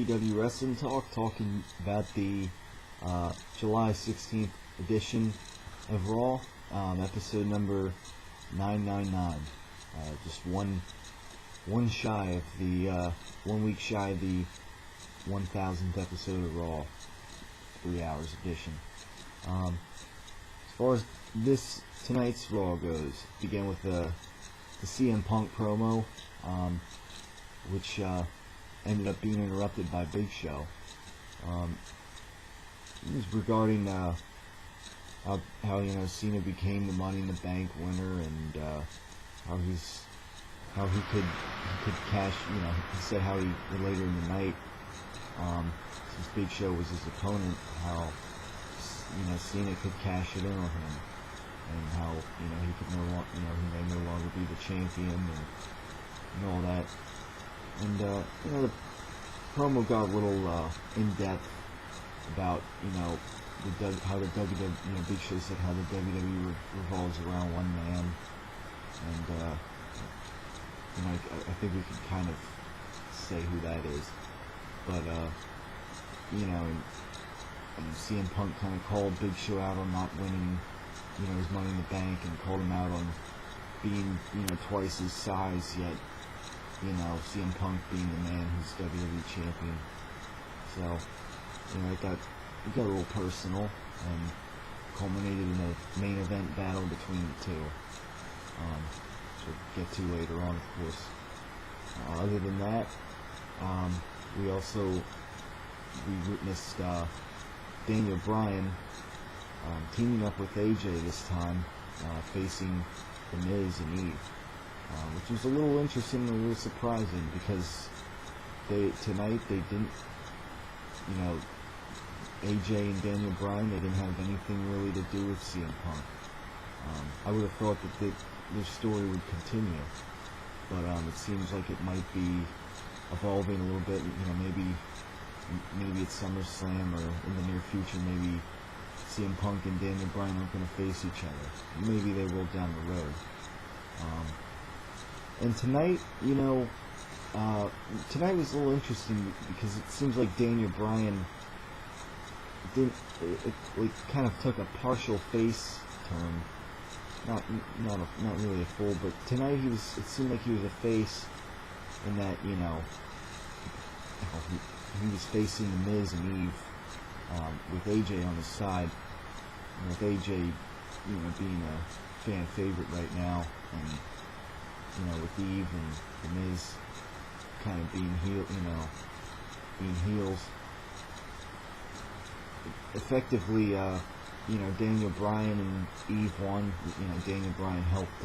TW Wrestling Talk, talking about the July 16th edition of Raw, episode number 999. Just one shy of the 1 week shy of the 1000th episode of Raw, 3 hours edition. As far as tonight's Raw goes, begin with the CM Punk promo, which ended up being interrupted by Big Show. It was regarding how Cena became the Money in the Bank winner, and how he could cash. He said how he later in the night, since Big Show was his opponent, how Cena could cash it in on him, and how he could he may no longer be the champion, and all that. And the promo got a little in depth about how the WWE, Big Show said how the WWE revolves around one man, and I think we can kind of say who that is, but and CM Punk kind of called Big Show out on not winning his Money in the Bank, and called him out on being twice his size, yet CM Punk being the man who's WWE champion. So it got a little personal, and culminated in a main event battle between the two, which we'll get to later on, of course. Other than that, we witnessed Daniel Bryan teaming up with AJ this time, facing The Miz and Eve, which was a little interesting and a little surprising, because tonight they didn't, AJ and Daniel Bryan, they didn't have anything really to do with CM Punk. I would have thought that their story would continue, but it seems like it might be evolving a little bit. Maybe it's SummerSlam, or in the near future, maybe CM Punk and Daniel Bryan aren't going to face each other. Maybe they will down the road. And tonight, tonight was a little interesting, because it seems like Daniel Bryan kind of took a partial face turn. Not really a full, but tonight it seemed like he was a face, in that he was facing The Miz and Eve, with AJ on his side, and with AJ being a fan favorite right now, and with Eve and The Miz kind of being heels. Effectively, Daniel Bryan and Eve won. Daniel Bryan helped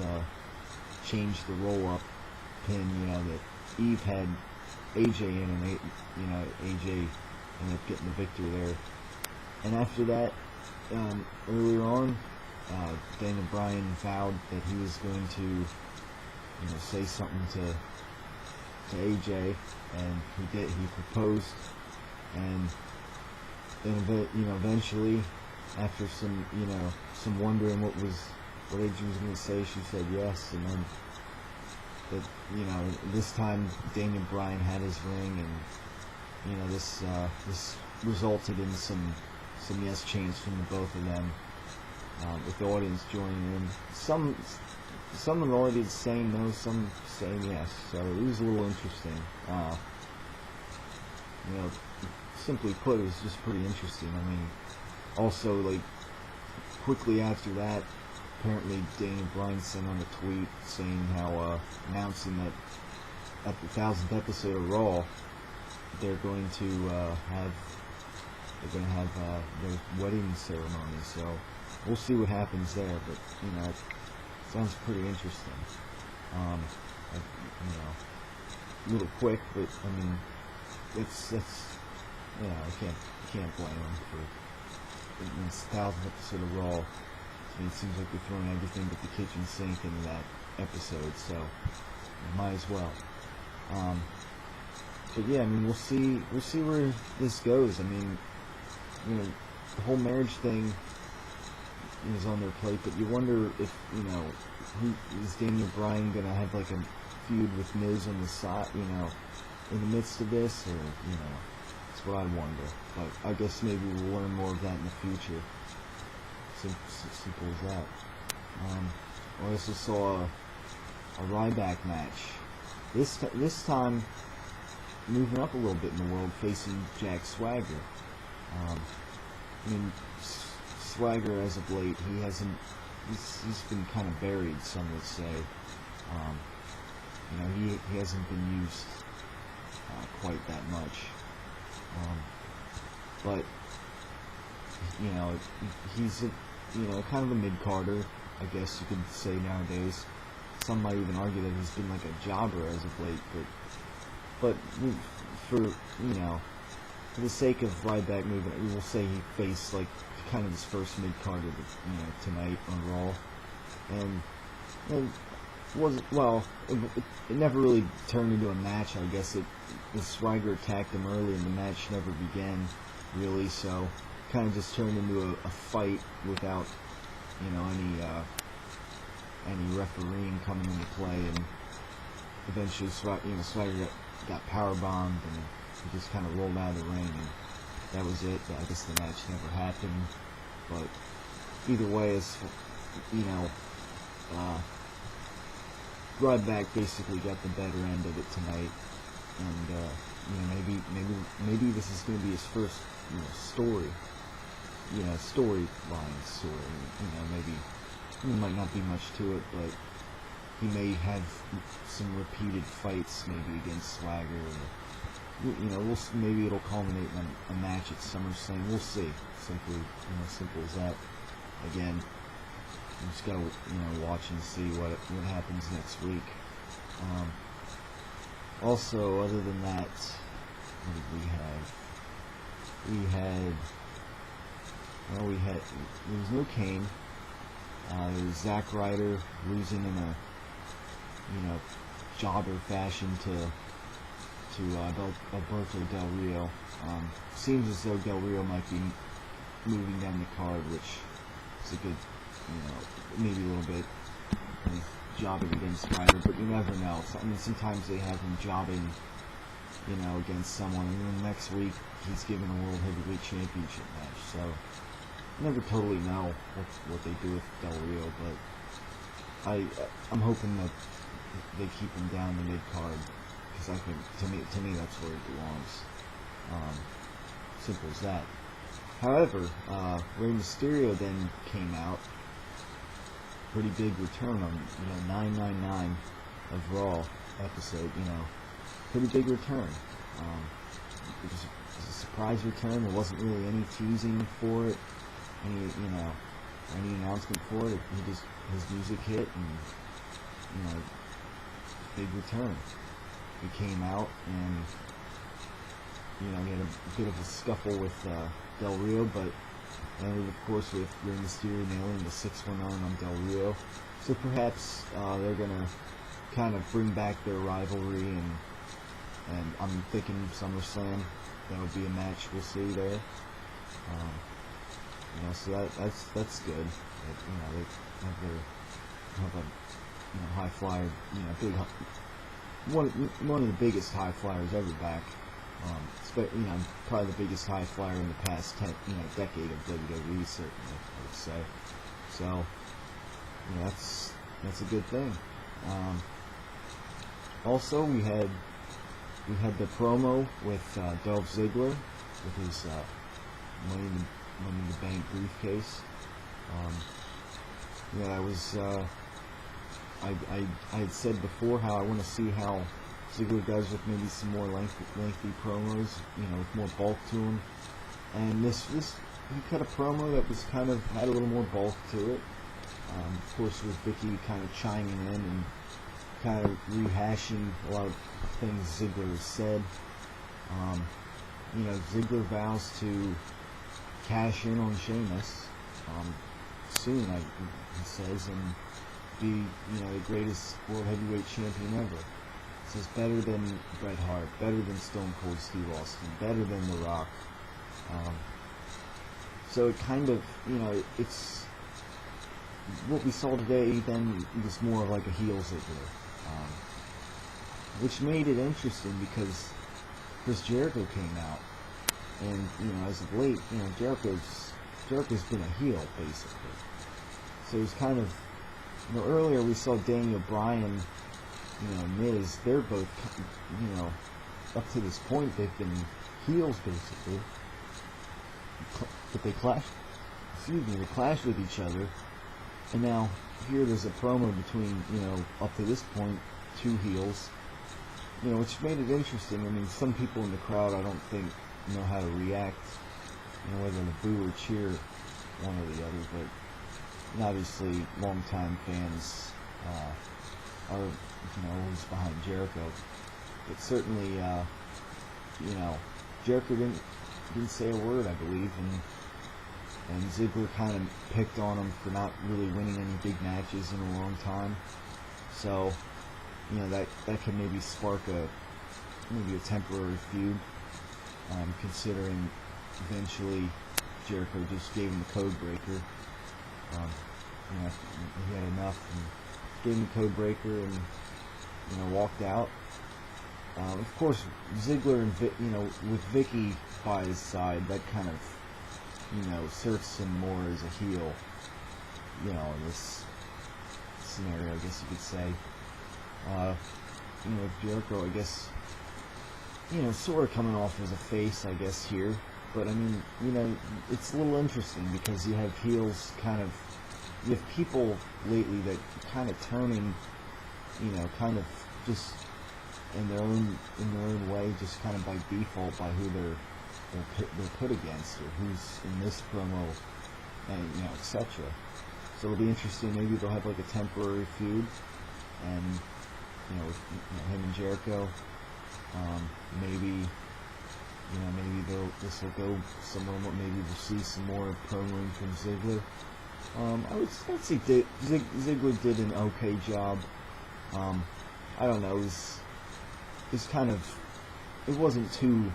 change the roll-up pin. That Eve had AJ in, and AJ ended up getting the victory there. And after that, earlier on, Daniel Bryan vowed that he was going to, say something to AJ, and he did. He proposed, and then eventually, after some wondering what AJ was going to say, she said yes, and then this time Daniel Bryan had his ring, and this resulted in some yes chants from the both of them, with the audience joining in. Some of the audience saying no, some saying yes. So it was a little interesting. Simply put, it was just pretty interesting. Also, quickly after that, apparently Daniel Bryan sent on a tweet saying how, announcing that at the 1000th episode of Raw, they're going to have their wedding ceremony. So we'll see what happens there. But it sounds pretty interesting. A little quick, but it's I can't blame them for this 1000th episode of Raw. It seems like they're throwing everything but the kitchen sink into that episode, so might as well. But yeah, we'll see where this goes. The whole marriage thing is on their plate, but you wonder if who is Daniel Bryan gonna have a feud with Miz on the side, in the midst of this, or That's what I wonder. But I guess maybe we'll learn more of that in the future. Simple as that. I also saw a Ryback match. This time, moving up a little bit in the world, facing Jack Swagger. I mean, Swagger as of late, he's been kind of buried, some would say. You know, he hasn't been used quite that much. But you know, he's kind of a mid-carder, I guess you could say nowadays. Some might even argue that he's been like a jobber as of late, but for for the sake of Ryback movement, we will say he faced like kind of his first mid-carder, tonight on Raw, and it never really turned into a match. I guess the Swagger attacked him early, and the match never began really, so kind of just turned into a fight without any refereeing coming into play, and eventually Swagger got power bombed, and he just kind of rolled out of the ring, and that was it. I guess the match never happened, but either way, Ryback basically got the better end of it tonight, and maybe this is going to be his first storyline story. Maybe there might not be much to it, but he may have some repeated fights, maybe against Swagger. Or, maybe it'll culminate in a match at SummerSlam. We'll see. Simple as that. Again, we just gotta watch and see what happens next week. Also, other than that, what did we have? There was no Kane. There was Zack Ryder losing in a jobber fashion to Alberto Del Rio. Seems as though Del Rio might be moving down the card, which is a good, maybe a little bit of jobbing against Ryder, but you never know. So, sometimes they have him jobbing, against someone, and then next week he's given a World Heavyweight Championship match. So you never totally know what they do with Del Rio, but I'm hoping that they keep him down the mid card, because I think to me that's where he belongs. Simple as that. However, Rey Mysterio then came out. Pretty big return on 999 of Raw episode. Pretty big return. It was a surprise return. There wasn't really any teasing for it, any announcement for it. His music hit, and big return. He came out, and he had a bit of a scuffle with Del Rio, but ended, of course, with Rey Mysterio nailing the 619 on Del Rio. So perhaps they're gonna kind of bring back their rivalry, and I'm thinking SummerSlam, that would be a match we'll see there. So that's good. They have a high flyer, big, one of the biggest high flyers ever back. Probably the biggest high flyer in the past decade of WWE, certainly, I would say. So, that's a good thing. Also, we had the promo with Dolph Ziggler with his Money in the Bank briefcase. I was I had said before how I want to see how Ziggler does with maybe some more lengthy promos, with more bulk to him. And this he cut a promo that was had a little more bulk to it. Of course, with Vicky kind of chiming in and kind of rehashing a lot of things Ziggler has said. Ziggler vows to cash in on Sheamus soon, he says, and be the greatest World Heavyweight Champion ever. Says better than Bret Hart, better than Stone Cold Steve Austin, better than The Rock. So it kind of, it's what we saw today. Then was more of like a heel Ziggler, which made it interesting because Chris Jericho came out And as of late, Jericho's been a heel basically. So he's kind of, earlier we saw Daniel Bryan, Miz. They're both, up to this point they've been heels basically, but they clash. They clash with each other. And now here there's a promo between, up to this point, two heels, which made it interesting. I mean, some people in the crowd, I don't think, know how to react, whether to boo or cheer one or the other, but obviously longtime fans are, always behind Jericho. But certainly, Jericho didn't say a word, I believe, and Ziggler kind of picked on him for not really winning any big matches in a long time. So, that can maybe spark maybe a temporary feud, considering eventually Jericho just gave him the code breaker. He had enough and gave him the code breaker and, walked out. Of course, Ziggler and with Vicky by his side, that kind of, serves him more as a heel, in this scenario, I guess you could say. Jericho, I guess, sort of coming off as a face, I guess, here. But, I mean, it's a little interesting because you have heels you have people lately that kind of turning, kind of just in their own way, just kind of by default by who they're put against, or who's in this promo, and etc. So it'll be interesting. Maybe they'll have like a temporary feud, and with him and Jericho. Maybe this will go somewhere. Maybe we'll see some more promoing from Ziggler. I'd say Ziggler did an okay job. I don't know. It's kind of, it wasn't too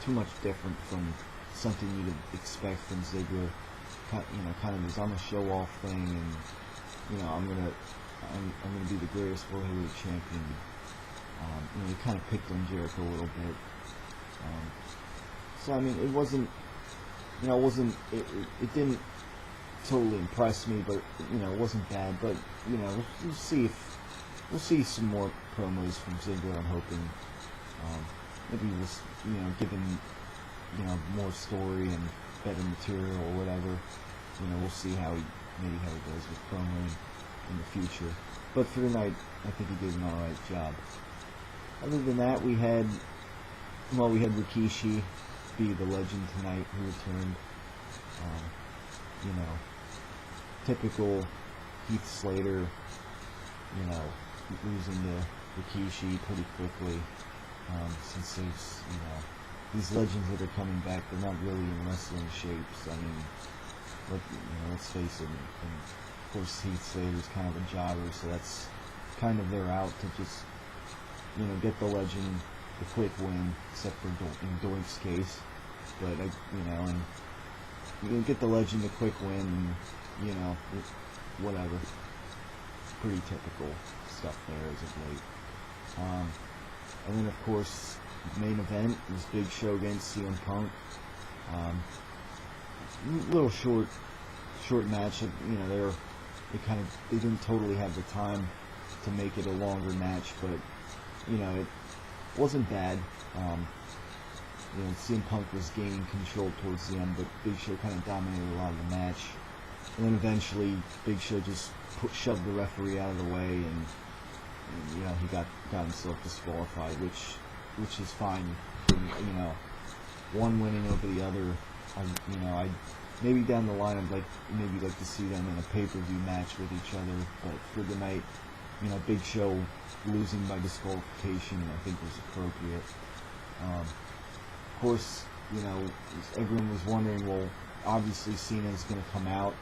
much different from something you'd expect from Ziggler. Kind of his I'm a show off thing, and I'm gonna be the greatest world heavyweight champion. He kind of picked on Jericho a little bit. So I mean, it wasn't, it didn't totally impress me, but it wasn't bad. But we'll see some more promos from Ziggler. I'm hoping. Maybe we'll, given, more story and better material or whatever, we'll see how he goes with promoing in the future. But for tonight, I think he did an alright job. Other than that, we had Rikishi be the legend tonight, who returned. Typical Heath Slater, losing to Rikishi pretty quickly. Since there's, these legends that are coming back, they're not really in wrestling shapes. I mean, let's face it. And of course, Heath Slater's kind of a jobber, so that's kind of their out to just, get the legend the quick win, except for in Doink's case. But and get the legend the quick win, and whatever. Pretty typical stuff there as of late. And then, of course, the main event was Big Show against CM Punk. Little short match. They didn't totally have the time to make it a longer match, but it wasn't bad. CM Punk was gaining control towards the end, but Big Show kind of dominated a lot of the match. And then eventually, Big Show just shoved the referee out of the way, and he got himself disqualified, which is fine. One winning over the other. I maybe down the line I'd like to see them in a pay-per-view match with each other. But for the night, Big Show losing by disqualification, I think was appropriate. Of course, everyone was wondering, well, obviously Cena's going to come out.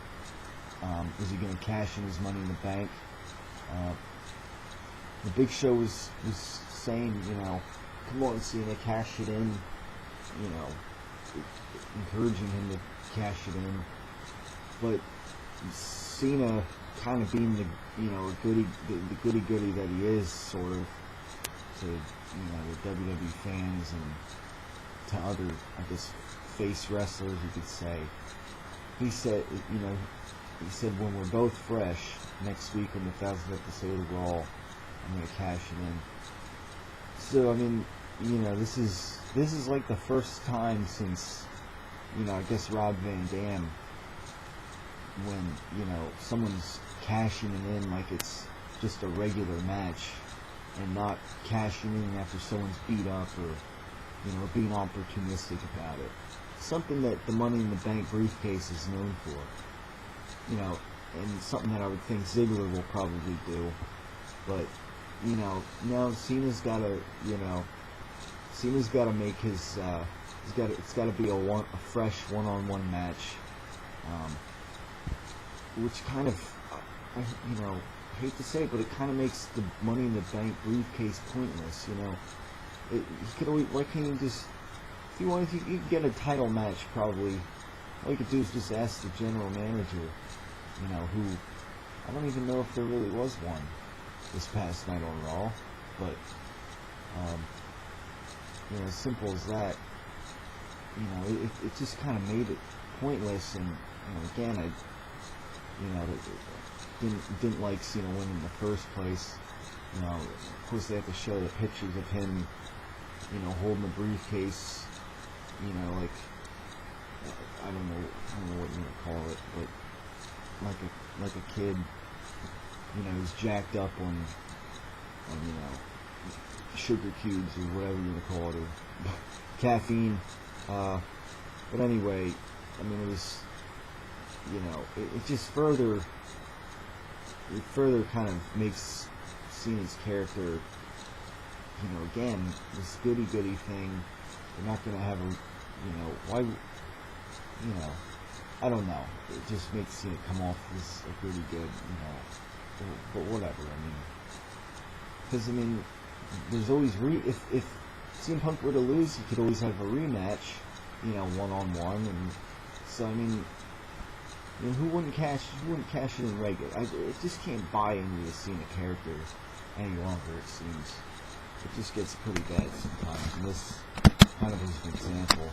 Is he going to cash in his Money in the Bank? The Big Show was saying, come on, Cena, cash it in, encouraging him to cash it in. But Cena, kind of being the goody that he is, sort of, to the WWE fans and to other, I guess, face wrestlers, you could say. He said, he said, when we're both fresh next week on the 1000th episode of Raw, I'm gonna cash it in. So I mean, this is like the first time since, I guess Rob Van Dam, when someone's cashing it in like it's just a regular match, and not cashing in after someone's beat up or being opportunistic about it. Something that the Money in the Bank briefcase is known for. And something that I would think Ziggler will probably do. But, now Cena's gotta make his, it's gotta be a fresh one-on-one match. Which kind of, I hate to say it, but it kind of makes the Money in the Bank briefcase pointless, he could always, why can't he just, if you wanted to, you could get a title match probably. All you could do is just ask the general manager, who, I don't even know if there really was one this past night on Raw, but, as simple as that, it just kind of made it pointless, and, again, I didn't like Cena winning in the first place. Of course they have to show the pictures of him, holding the briefcase, like, I don't know what you would call it, but like a kid, who's jacked up on sugar cubes or whatever you want to call it, or caffeine. But anyway, I mean, it was, it just further kind of makes Cena's character, again, this goody-goody thing. They're not going to have a, why, I don't know. It just makes Cena come off as a pretty good, but whatever. I mean, because there's always if CM Punk were to lose, he could always have a rematch, one-on-one, and so I mean, who wouldn't cash it in regular? I just can't buy into the Cena character any longer. It seems it just gets pretty bad sometimes, and this kind of is an example.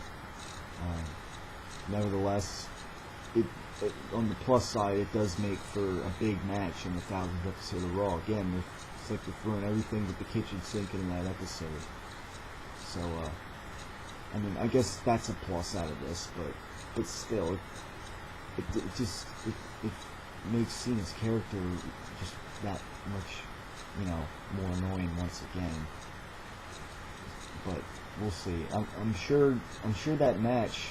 Nevertheless, on the plus side, it does make for a big match in the 1000th episode of Raw. Again, it's like they're throwing everything but the kitchen sink in that episode. So, I mean, I guess that's a plus out of this, but still, it makes Cena's character just that much, more annoying once again. But we'll see. I'm sure that match,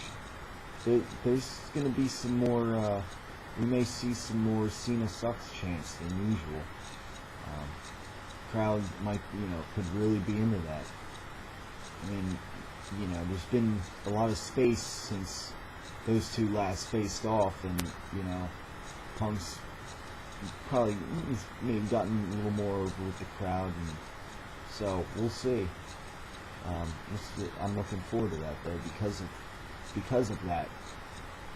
there's going to be some more, we may see some more Cena sucks chants than usual. Crowd might, could really be into that. I mean, there's been a lot of space since those two last faced off, and, Punk's probably maybe gotten a little more over with the crowd, and so we'll see. I'm looking forward to that, though, because of that.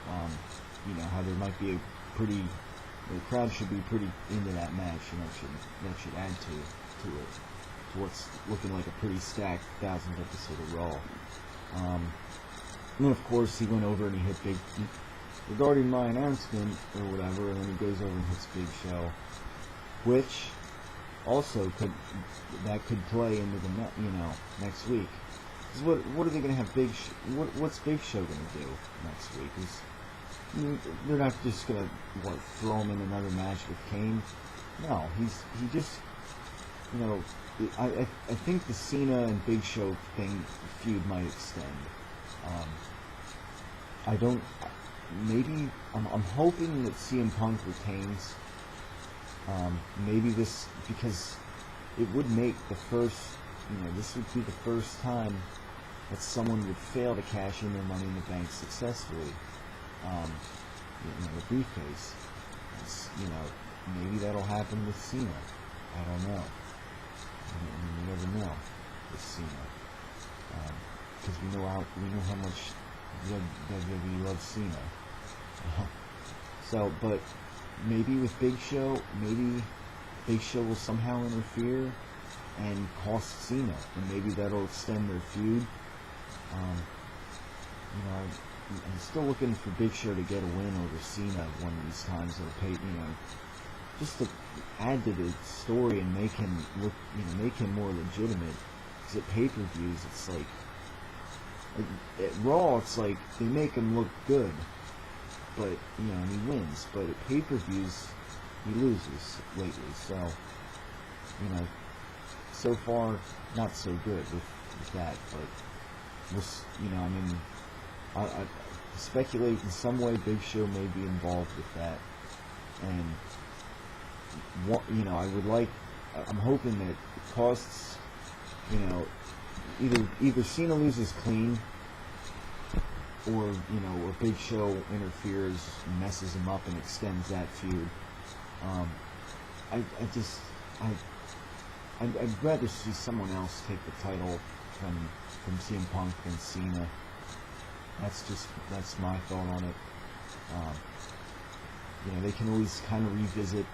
How there might be the crowd should be pretty into that match, and that should add to what's looking like a pretty stacked 1000th episode of Raw. And then, of course, he went over and he hit regarding my announcement or whatever, and then he goes over and hits Big Show, which also could play into the next week. What are they going to have what's Big Show going to do next week? They're not just going to throw him in another match with Kane. No, he just I think the Cena and Big Show feud might extend. I'm hoping that CM Punk retains. Maybe this, because it would make the first, this would be the first time that someone would fail to cash in their Money in the Bank successfully. The briefcase. Maybe that'll happen with Cena. I don't know. You never know with Cena, because we know how much WWE loves Cena. So, but maybe with Big Show, maybe Big Show will somehow interfere and cost Cena, and maybe that'll extend their feud. you know, I'm still looking for Big Show to get a win over Cena one of these times. Just to add to the story and make him look, make him more legitimate. Because at pay-per-views, it's like, at Raw, it's like they make him look good, but and he wins. But at pay-per-views, he loses lately. So, so far not so good with that. But I speculate in some way Big Show may be involved with that, and I'm hoping that it costs, either Cena loses clean, or Big Show interferes, and messes him up, and extends that feud. I'd rather see someone else take the title from CM Punk than Cena. That's my thought on it. They can always kind of revisit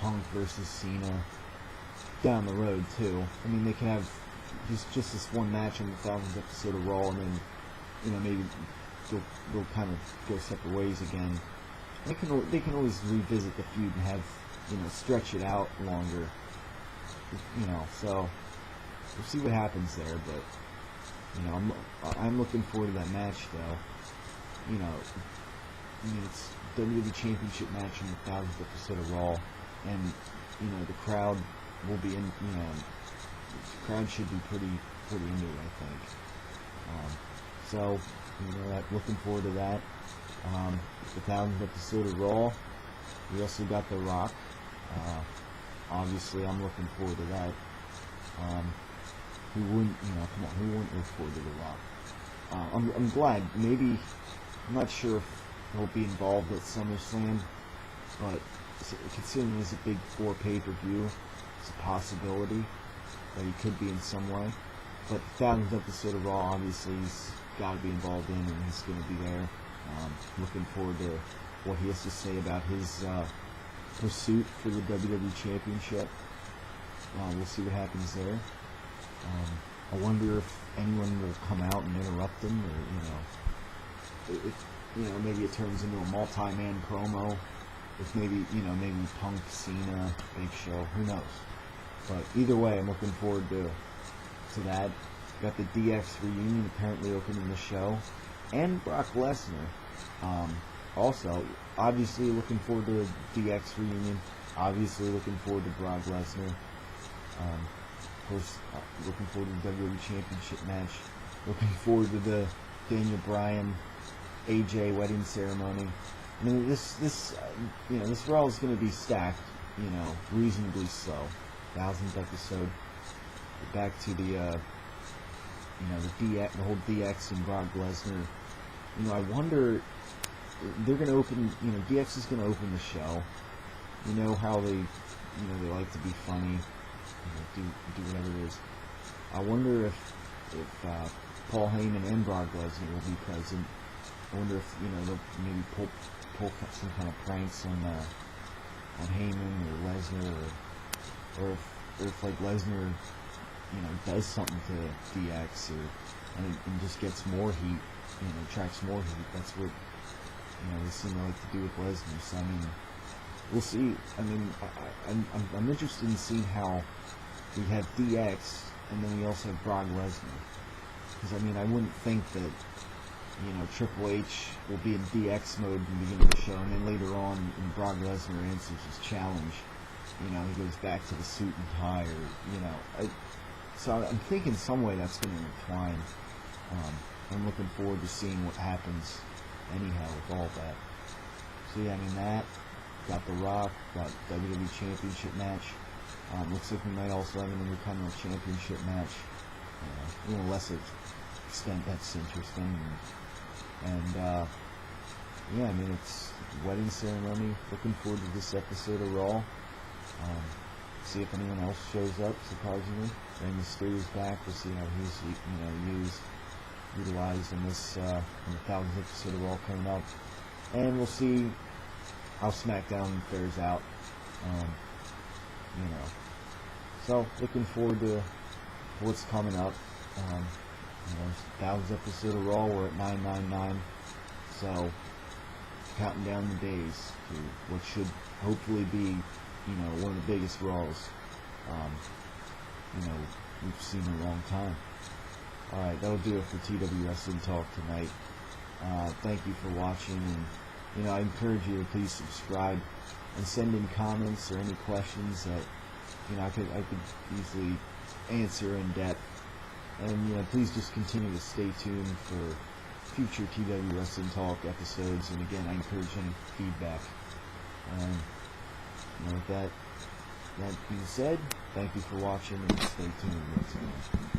Punk versus Cena down the road too. I mean, they can have just this one match on the 1000th episode of Raw, and then maybe they'll kind of go separate ways again. They can always revisit the feud and have stretch it out longer. So we'll see what happens there. But I'm looking forward to that match though. It's WWE Championship match in the 1000th episode of Raw, and the crowd will be in. The crowd should be pretty into it, I think. So looking forward to that. The 1000th episode of Raw. We also got The Rock. Obviously, I'm looking forward to that. Who wouldn't look forward to The Rock? I'm glad. Maybe, I'm not sure if he'll be involved at SummerSlam, but considering it's a big 4 pay-per-view, it's a possibility that he could be in some way. But the 1000th episode of Raw, obviously, he's got to be involved in, and he's going to be there. Looking forward to what he has to say about his pursuit for the WWE Championship. We'll see what happens there. I wonder if anyone will come out and interrupt him, or maybe it turns into a multi-man promo. If maybe Punk, Cena, Big Show, who knows? But either way, I'm looking forward to that. Got the DX reunion apparently opening the show, and Brock Lesnar. Also, obviously looking forward to the DX reunion. Obviously looking forward to Brock Lesnar. Of course, looking forward to the WWE Championship match. Looking forward to the Daniel Bryan AJ wedding ceremony. I mean, this Raw is going to be stacked, reasonably so. 1000th episode. Back to the the whole DX and Brock Lesnar. I wonder, they're going to open, DX is going to open the show. How they like to be funny, do whatever it is. I wonder if Paul Heyman and Brock Lesnar will be present. I wonder if, they'll maybe pull some kind of pranks on Heyman or Lesnar, or if like Lesnar, does something to DX, and just gets more heat, attracts more heat. That's what, they seem to like to do with Lesnar. So, I mean, we'll see. I mean, I'm interested in seeing how we have DX, and then we also have Brock Lesnar. Because, I mean, I wouldn't think that, Triple H will be in DX mode in the beginning of the show, and then later on, when Brock Lesnar answers his challenge, he goes back to the suit and tie, or, so I'm thinking some way that's going to intertwine. I'm looking forward to seeing what happens anyhow with all that. So yeah, I mean, that, got The Rock, got WWE Championship match. Looks like we might also have an Intercontinental Championship match. Lesser extent, that's interesting. And yeah, I mean, it's wedding ceremony. Looking forward to this episode of Raw. See if anyone else shows up, surprisingly. Rey Mysterio's back. We'll see how he's, utilized in this, in the 1000th episode of Raw coming up. And we'll see how SmackDown fares out. So, looking forward to what's coming up. 1000th episode of Raw. We're at 999. So, counting down the days to what should hopefully be, one of the biggest Raws, we've seen in a long time. Alright, that'll do it for TW Wrestling Talk tonight. Thank you for watching, and, I encourage you to please subscribe and send in comments or any questions that, I could easily answer in depth. And, please just continue to stay tuned for future TW Wrestling Talk episodes. And again, I encourage any feedback. And, with that being said, thank you for watching, and stay tuned once again.